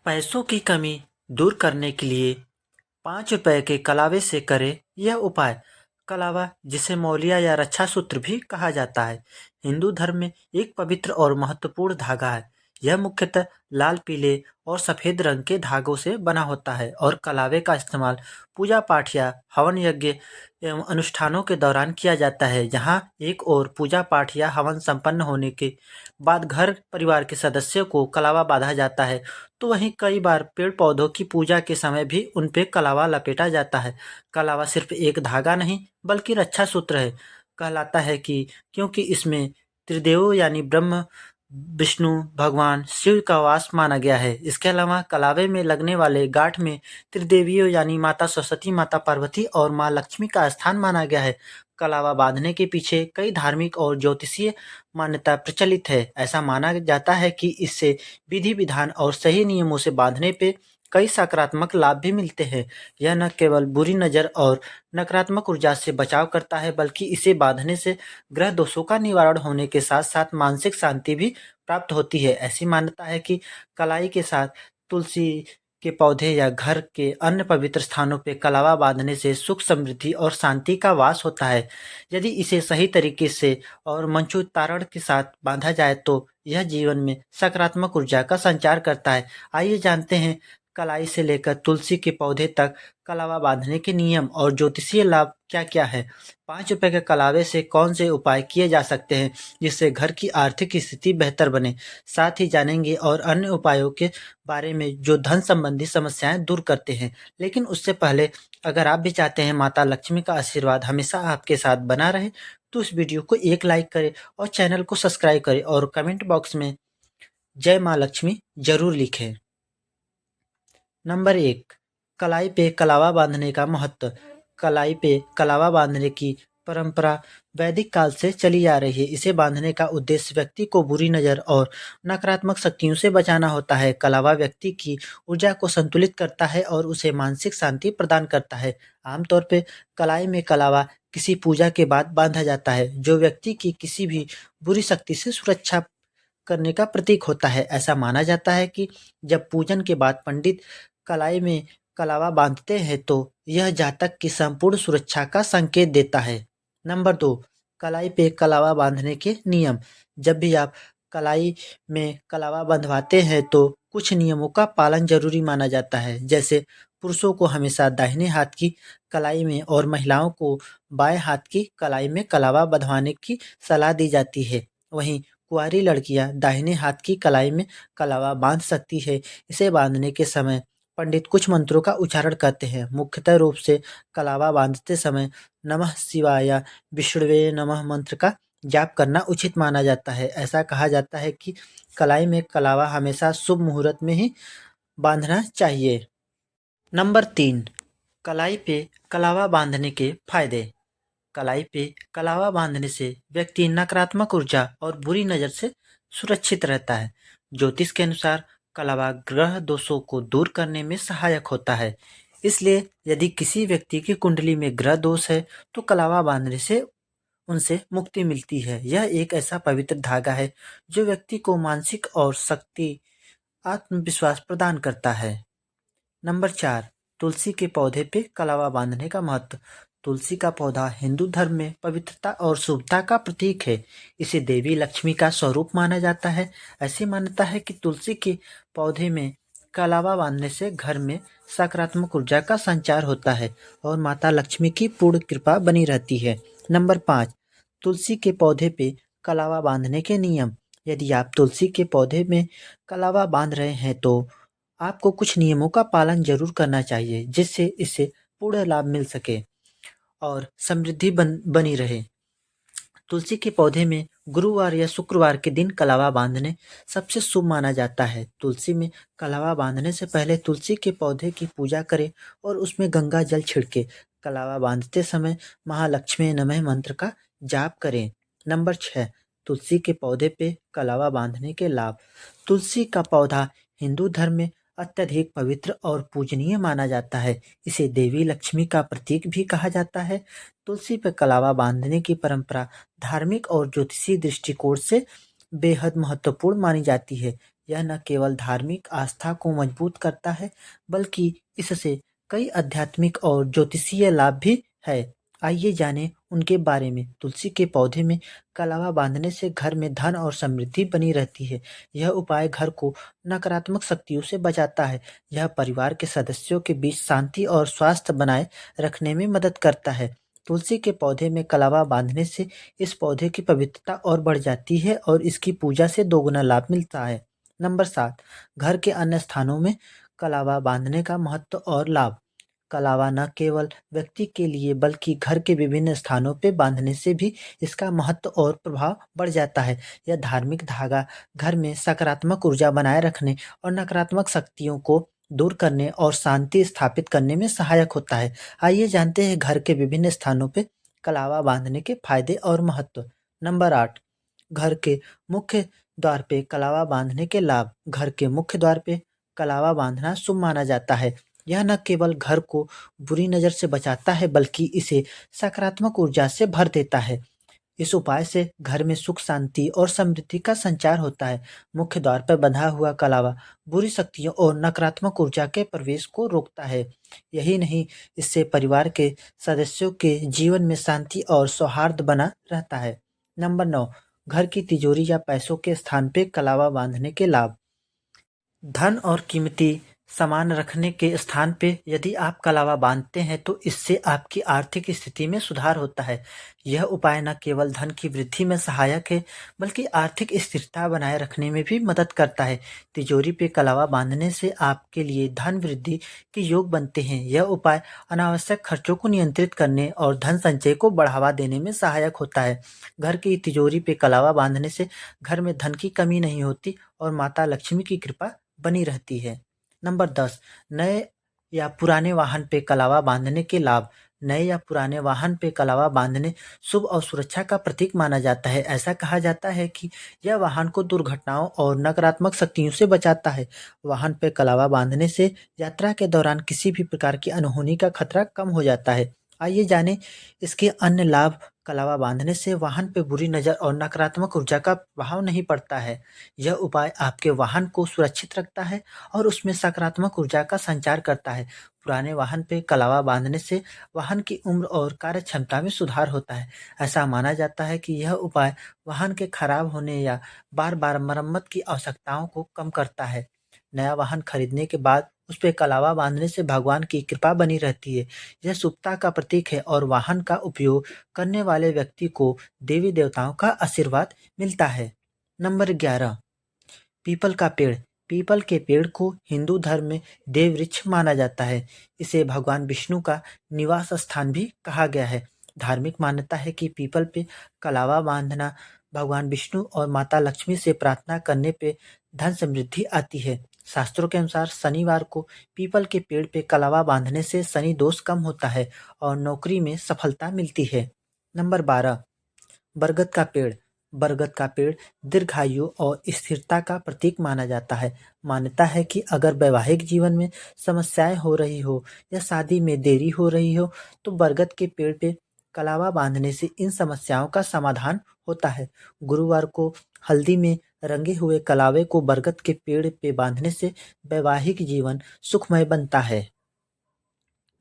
पैसों की कमी दूर करने के लिए 5 रुपए के कलावे से करें यह उपाय। कलावा, जिसे मौलिया या रक्षा सूत्र भी कहा जाता है, हिंदू धर्म में एक पवित्र और महत्वपूर्ण धागा है। यह मुख्यतः लाल, पीले और सफेद रंग के धागों से बना होता है और कलावे का इस्तेमाल पूजा पाठ या हवन यज्ञ एवं अनुष्ठानों के दौरान किया जाता है। जहाँ एक और पूजा पाठ या हवन संपन्न होने के बाद घर परिवार के सदस्यों को कलावा बांधा जाता है, तो वहीं कई बार पेड़ पौधों की पूजा के समय भी उन पे कलावा लपेटा जाता है। कलावा सिर्फ एक धागा नहीं बल्कि रक्षा सूत्र है कहलाता है कि क्योंकि इसमें त्रिदेवों यानी ब्रह्म, विष्णु भगवान शिव का वास माना गया है। इसके अलावा कलावे में लगने वाले गांठ में त्रिदेवियों यानी माता सरस्वती, माता पार्वती और माँ लक्ष्मी का स्थान माना गया है। कलावा बांधने के पीछे कई धार्मिक और ज्योतिषीय मान्यता प्रचलित है। ऐसा माना जाता है कि इससे विधि विधान और सही नियमों से बांधने पे कई सकारात्मक लाभ भी मिलते हैं। यह न केवल बुरी नज़र और नकारात्मक ऊर्जा से बचाव करता है, बल्कि इसे बांधने से ग्रह दोषों का निवारण होने के साथ साथ मानसिक शांति भी प्राप्त होती है। ऐसी मान्यता है कि कलाई के साथ तुलसी के पौधे या घर के अन्य पवित्र स्थानों पे कलावा बांधने से सुख, समृद्धि और शांति का वास होता है। यदि इसे सही तरीके से और मंत्रोच्चारण के साथ बांधा जाए तो यह जीवन में सकारात्मक ऊर्जा का संचार करता है। आइए जानते हैं कलाई से लेकर तुलसी के पौधे तक कलावा बांधने के नियम और ज्योतिषीय लाभ क्या-क्या है। 5 रुपए के कलावे से कौन से उपाय किए जा सकते हैं जिससे घर की आर्थिक स्थिति बेहतर बने। साथ ही जानेंगे और अन्य उपायों के बारे में जो धन संबंधी समस्याएं दूर करते हैं। लेकिन उससे पहले अगर आप भी चाहते हैं माता लक्ष्मी का आशीर्वाद हमेशा आपके साथ बना रहे, तो इस वीडियो को एक लाइक करें और चैनल को सब्सक्राइब करें और कमेंट बॉक्स में जय माँ लक्ष्मी जरूर लिखें। नंबर 1, कलाई पे कलावा बांधने का महत्व। कलाई पे कलावा बांधने की परंपरा वैदिक काल से चली आ रही है। इसे बांधने का उद्देश्य व्यक्ति को बुरी नज़र और नकारात्मक शक्तियों से बचाना होता है। कलावा व्यक्ति की ऊर्जा को संतुलित करता है और उसे मानसिक शांति प्रदान करता है। आमतौर पे कलाई में कलावा किसी पूजा के बाद बांधा जाता है, जो व्यक्ति की किसी भी बुरी शक्ति से सुरक्षा करने का प्रतीक होता है। ऐसा माना जाता है कि जब पूजन के बाद पंडित कलाई में कलावा बांधते हैं तो यह जातक की संपूर्ण सुरक्षा का संकेत देता है। नंबर 2, कलाई पे कलावा बांधने के नियम। जब भी आप कलाई में कलावा बंधवाते हैं तो कुछ नियमों का पालन जरूरी माना जाता है। जैसे पुरुषों को हमेशा दाहिने हाथ की कलाई में और महिलाओं को बाएं हाथ की कलाई में कलावा बंधवाने की सलाह दी जाती है। वहीं कुंवारी लड़कियां दाहिने हाथ की कलाई में कलावा बांध सकती है। इसे बांधने के समय पंडित कुछ मंत्रों का उच्चारण करते हैं। मुख्यतः रूप से कलावा बांधते समय नमः शिवाय या विष्णुवे नमः मंत्र का जाप करना उचित माना जाता है। ऐसा कहा जाता है कि कलाई में कलावा हमेशा शुभ मुहूर्त में ही बांधना चाहिए। नंबर 3, कलाई पे कलावा बांधने के फायदे। कलाई पे कलावा बांधने से व्यक्ति नकारात्मक ऊर्जा और बुरी नज़र से सुरक्षित रहता है। ज्योतिष के अनुसार कलावा ग्रह दोषों को दूर करने में सहायक होता है। इसलिए यदि किसी व्यक्ति की कुंडली में ग्रह दोष है तो कलावा बांधने से उनसे मुक्ति मिलती है। यह एक ऐसा पवित्र धागा है जो व्यक्ति को मानसिक और शक्ति आत्मविश्वास प्रदान करता है। नंबर 4, तुलसी के पौधे पे कलावा बांधने का महत्व। तुलसी का पौधा हिंदू धर्म में पवित्रता और शुभता का प्रतीक है। इसे देवी लक्ष्मी का स्वरूप माना जाता है। ऐसी मान्यता है कि तुलसी के पौधे में कलावा बांधने से घर में सकारात्मक ऊर्जा का संचार होता है और माता लक्ष्मी की पूर्ण कृपा बनी रहती है। नंबर 5, तुलसी के पौधे पे कलावा बांधने के नियम। यदि आप तुलसी के पौधे में कलावा बांध रहे हैं तो आपको कुछ नियमों का पालन जरूर करना चाहिए, जिससे इसे पूर्ण लाभ मिल सके और समृद्धि बनी रहे। तुलसी के पौधे में गुरुवार या शुक्रवार के दिन कलावा बांधने सबसे शुभ माना जाता है। तुलसी में कलावा बांधने से पहले तुलसी के पौधे की पूजा करें और उसमें गंगा जल छिड़के। कलावा बांधते समय महालक्ष्मी नमः मंत्र का जाप करें। नंबर 6, तुलसी के पौधे पे कलावा बांधने के लाभ। तुलसी का पौधा हिंदू धर्म में अत्यधिक पवित्र और पूजनीय माना जाता है। इसे देवी लक्ष्मी का प्रतीक भी कहा जाता है। तुलसी पर कलावा बांधने की परंपरा धार्मिक और ज्योतिषीय दृष्टिकोण से बेहद महत्वपूर्ण मानी जाती है। यह न केवल धार्मिक आस्था को मजबूत करता है, बल्कि इससे कई आध्यात्मिक और ज्योतिषीय लाभ भी है। आइए जानें उनके बारे में। तुलसी के पौधे में कलावा बांधने से घर में धन और समृद्धि बनी रहती है। यह उपाय घर को नकारात्मक शक्तियों से बचाता है। यह परिवार के सदस्यों के बीच शांति और स्वास्थ्य बनाए रखने में मदद करता है। तुलसी के पौधे में कलावा बांधने से इस पौधे की पवित्रता और बढ़ जाती है और इसकी पूजा से दोगुना लाभ मिलता है। नंबर 7, घर के अन्य स्थानों में कलावा बांधने का महत्व और लाभ। कलावा न केवल व्यक्ति के लिए बल्कि घर के विभिन्न स्थानों पे बांधने से भी इसका महत्व और प्रभाव बढ़ जाता है। यह धार्मिक धागा घर में सकारात्मक ऊर्जा बनाए रखने और नकारात्मक शक्तियों को दूर करने और शांति स्थापित करने में सहायक होता है। आइए जानते हैं घर के विभिन्न स्थानों पे कलावा बांधने के फायदे और महत्व। नंबर 8, घर के मुख्य द्वार पे कलावा बांधने के लाभ। घर के मुख्य द्वार पे कलावा बांधना शुभ माना जाता है। यह न केवल घर को बुरी नज़र से बचाता है, बल्कि इसे सकारात्मक ऊर्जा से भर देता है। इस उपाय से घर में सुख, शांति और समृद्धि का संचार होता है। मुख्य द्वार पर बंधा हुआ कलावा बुरी शक्तियों और नकारात्मक ऊर्जा के प्रवेश को रोकता है। यही नहीं, इससे परिवार के सदस्यों के जीवन में शांति और सौहार्द बना रहता है। नंबर 9, घर की तिजोरी या पैसों के स्थान पे कलावा बांधने के लाभ। धन और कीमती सामान रखने के स्थान पे यदि आप कलावा बांधते हैं तो इससे आपकी आर्थिक स्थिति में सुधार होता है। यह उपाय न केवल धन की वृद्धि में सहायक है, बल्कि आर्थिक स्थिरता बनाए रखने में भी मदद करता है। तिजोरी पे कलावा बांधने से आपके लिए धन वृद्धि के योग बनते हैं। यह उपाय अनावश्यक खर्चों को नियंत्रित करने और धन संचय को बढ़ावा देने में सहायक होता है। घर की तिजोरी पे कलावा बांधने से घर में धन की कमी नहीं होती और माता लक्ष्मी की कृपा बनी रहती है। नंबर 10, नए या पुराने वाहन पे कलावा बांधने के लाभ। नए या पुराने वाहन पे कलावा बांधने शुभ और सुरक्षा का प्रतीक माना जाता है। ऐसा कहा जाता है कि यह वाहन को दुर्घटनाओं और नकारात्मक शक्तियों से बचाता है। वाहन पे कलावा बांधने से यात्रा के दौरान किसी भी प्रकार की अनहोनी का खतरा कम हो जाता है। आइए जानें इसके अन्य लाभ। कलावा बांधने से वाहन पे बुरी नज़र और नकारात्मक ऊर्जा का प्रभाव नहीं पड़ता है। यह उपाय आपके वाहन को सुरक्षित रखता है और उसमें सकारात्मक ऊर्जा का संचार करता है। पुराने वाहन पे कलावा बांधने से वाहन की उम्र और कार्य क्षमता में सुधार होता है। ऐसा माना जाता है कि यह उपाय वाहन के खराब होने या बार-बार मरम्मत की आवश्यकताओं को कम करता है। नया वाहन खरीदने के बाद उस पे कलावा बांधने से भगवान की कृपा बनी रहती है। यह शुभता का प्रतीक है और वाहन का उपयोग करने वाले व्यक्ति को देवी देवताओं का आशीर्वाद मिलता है। नंबर 11, पीपल का पेड़। पीपल के पेड़ को हिंदू धर्म में देव वृक्ष माना जाता है। इसे भगवान विष्णु का निवास स्थान भी कहा गया है। धार्मिक मान्यता है कि पीपल पे कलावा बांधना भगवान विष्णु और माता लक्ष्मी से प्रार्थना करने पे धन समृद्धि आती है। शास्त्रों के अनुसार शनिवार को पीपल के पेड़ पे कलावा बांधने से शनि दोष कम होता है और नौकरी में सफलता मिलती है। नंबर 12, बरगद का पेड़। बरगद का पेड़ दीर्घायु और स्थिरता का प्रतीक माना जाता है। मान्यता है कि अगर वैवाहिक जीवन में समस्याएं हो रही हो या शादी में देरी हो रही हो, तो बरगद के पेड़ पे कलावा बांधने से इन समस्याओं का समाधान होता है। गुरुवार को हल्दी में रंगे हुए कलावे को बरगद के पेड़ पे बांधने से वैवाहिक जीवन सुखमय बनता है।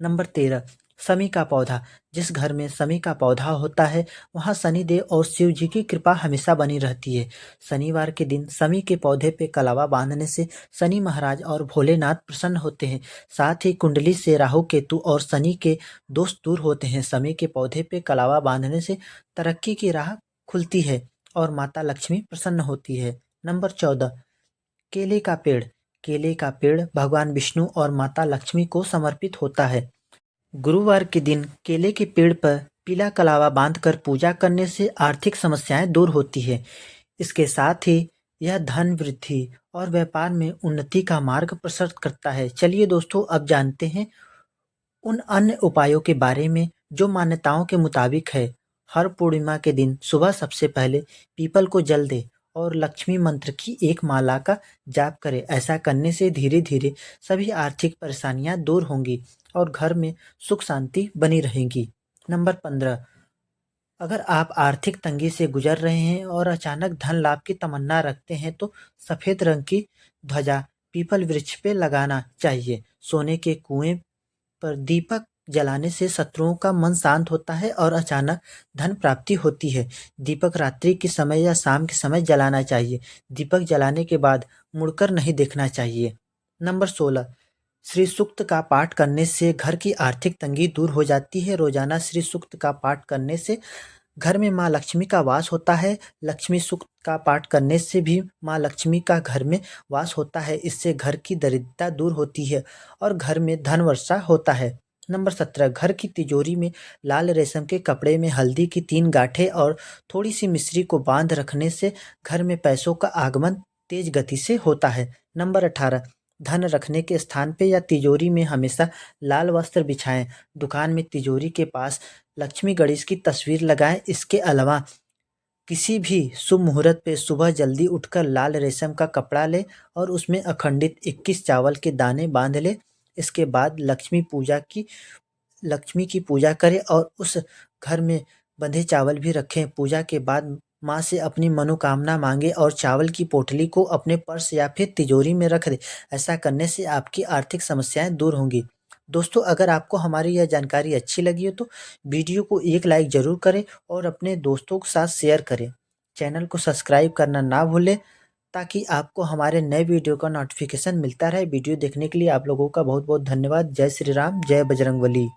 नंबर 13, समी का पौधा। जिस घर में समी का पौधा होता है, वहाँ शनिदेव और शिव जी की कृपा हमेशा बनी रहती है। शनिवार के दिन समी के पौधे पे कलावा बांधने से शनि महाराज और भोलेनाथ प्रसन्न होते हैं। साथ ही कुंडली से राहु केतु और शनि के दोष दूर होते हैं। समी के पौधे पे कलावा बांधने से तरक्की की राह खुलती है और माता लक्ष्मी प्रसन्न होती है। नंबर 14, केले का पेड़। केले का पेड़ भगवान विष्णु और माता लक्ष्मी को समर्पित होता है। गुरुवार के दिन केले के पेड़ पर पीला कलावा बांधकर पूजा करने से आर्थिक समस्याएं दूर होती है। इसके साथ ही यह धन वृद्धि और व्यापार में उन्नति का मार्ग प्रशस्त करता है। चलिए दोस्तों, अब जानते हैं उन अन्य उपायों के बारे में जो मान्यताओं के मुताबिक है। हर पूर्णिमा के दिन सुबह सबसे पहले पीपल को जल दे और लक्ष्मी मंत्र की एक माला का जाप करें। ऐसा करने से धीरे धीरे सभी आर्थिक परेशानियां दूर होंगी और घर में सुख शांति बनी रहेगी। नंबर 15, अगर आप आर्थिक तंगी से गुजर रहे हैं और अचानक धन लाभ की तमन्ना रखते हैं तो सफेद रंग की ध्वजा पीपल वृक्ष पे लगाना चाहिए। सोने के कुएं पर दीपक जलाने से शत्रुओं का मन शांत होता है और अचानक धन प्राप्ति होती है। दीपक रात्रि के समय या शाम के समय जलाना चाहिए। दीपक जलाने के बाद मुड़कर नहीं देखना चाहिए। नंबर 16, श्री सूक्त का पाठ करने से घर की आर्थिक तंगी दूर हो जाती है। रोजाना श्री सूक्त का पाठ करने से घर में माँ लक्ष्मी का वास होता है। लक्ष्मी सूक्त का पाठ करने से भी माँ लक्ष्मी का घर में वास होता है। इससे घर की दरिद्रता दूर होती है और घर में धन वर्षा होता है। नंबर 17, घर की तिजोरी में लाल रेशम के कपड़े में हल्दी की 3 गांठें और थोड़ी सी मिश्री को बांध रखने से घर में पैसों का आगमन तेज गति से होता है। नंबर 18, धन रखने के स्थान पे या तिजोरी में हमेशा लाल वस्त्र बिछाएं। दुकान में तिजोरी के पास लक्ष्मी गणेश की तस्वीर लगाएं। इसके अलावा किसी भी शुभ मुहूर्त पे सुबह जल्दी उठकर लाल रेशम का कपड़ा ले और उसमें अखंडित 21 चावल के दाने बांध ले। इसके बाद लक्ष्मी की पूजा करें और उस घर में बंधे चावल भी रखें। पूजा के बाद माँ से अपनी मनोकामना मांगे और चावल की पोटली को अपने पर्स या फिर तिजोरी में रख दें। ऐसा करने से आपकी आर्थिक समस्याएं दूर होंगी। दोस्तों, अगर आपको हमारी यह जानकारी अच्छी लगी हो तो वीडियो को एक लाइक ज़रूर करें और अपने दोस्तों के साथ शेयर करें। चैनल को सब्सक्राइब करना ना भूलें ताकि आपको हमारे नए वीडियो का नोटिफिकेशन मिलता रहे। वीडियो देखने के लिए आप लोगों का बहुत बहुत धन्यवाद। जय श्री राम, जय बजरंगबली।